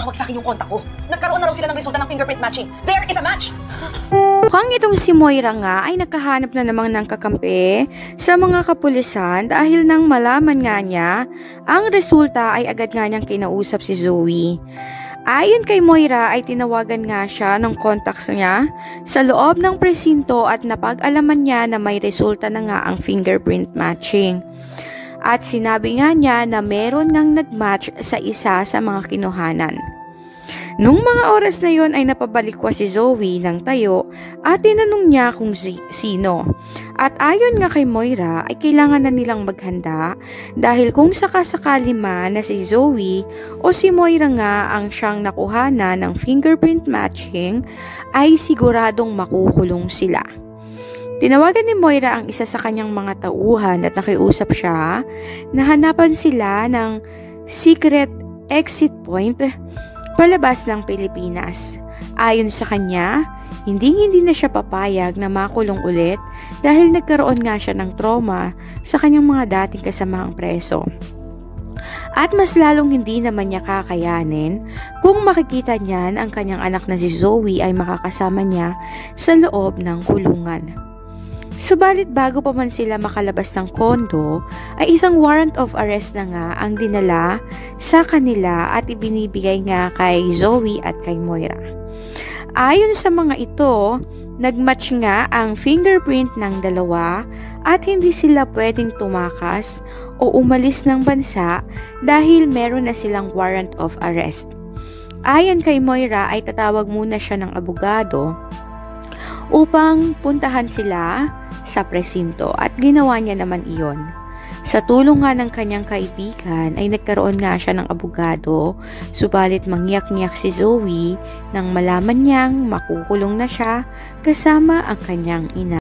Tumawag sa akin yung kontak ko. Nagkaroon na raw sila ng resulta ng fingerprint matching. There is a match! Mukhang itong si Moira nga ay nakahanap na namang ng kakampi sa mga kapulisan dahil nang malaman nga niya, ang resulta ay agad nga niyang kinausap si Zoe. Ayon kay Moira ay tinawagan nga siya ng contacts niya sa loob ng presinto at napag-alaman niya na may resulta na nga ang fingerprint matching. At sinabi nga niya na meron ngang nag-match sa isa sa mga kinuhanan. Nung mga oras na yon ay napabalikwa si Zoe ng tayo at tinanong niya kung sino. At ayon nga kay Moira ay kailangan na nilang maghanda dahil kung sakasakali man na si Zoe o si Moira nga ang siyang nakuhana ng fingerprint matching ay siguradong makukulong sila. Tinawagan ni Moira ang isa sa kanyang mga tauhan at nakiusap siya na hanapan sila ng secret exit point palabas ng Pilipinas. Ayon sa kanya, hindi na siya papayag na makulong ulit dahil nagkaroon nga siya ng trauma sa kanyang mga dating kasamaang preso. At mas lalong hindi naman niya kakayanin kung makikita niyan ang kanyang anak na si Zoe ay makakasama niya sa loob ng kulungan. Subalit bago pa man sila makalabas ng kondo, ay isang warrant of arrest na nga ang dinala sa kanila at ibinibigay nga kay Zoe at kay Moira. Ayon sa mga ito, nagmatch nga ang fingerprint ng dalawa at hindi sila pwedeng tumakas o umalis ng bansa dahil meron na silang warrant of arrest. Ayon kay Moira ay tatawag muna siya ng abogado upang puntahan sila sa presinto at ginawa niya naman iyon. Sa tulong nga ng kanyang kaibigan ay nagkaroon nga siya ng abogado, subalit mangyak-ngyak si Zoe nang malaman niyang makukulong na siya kasama ang kanyang ina.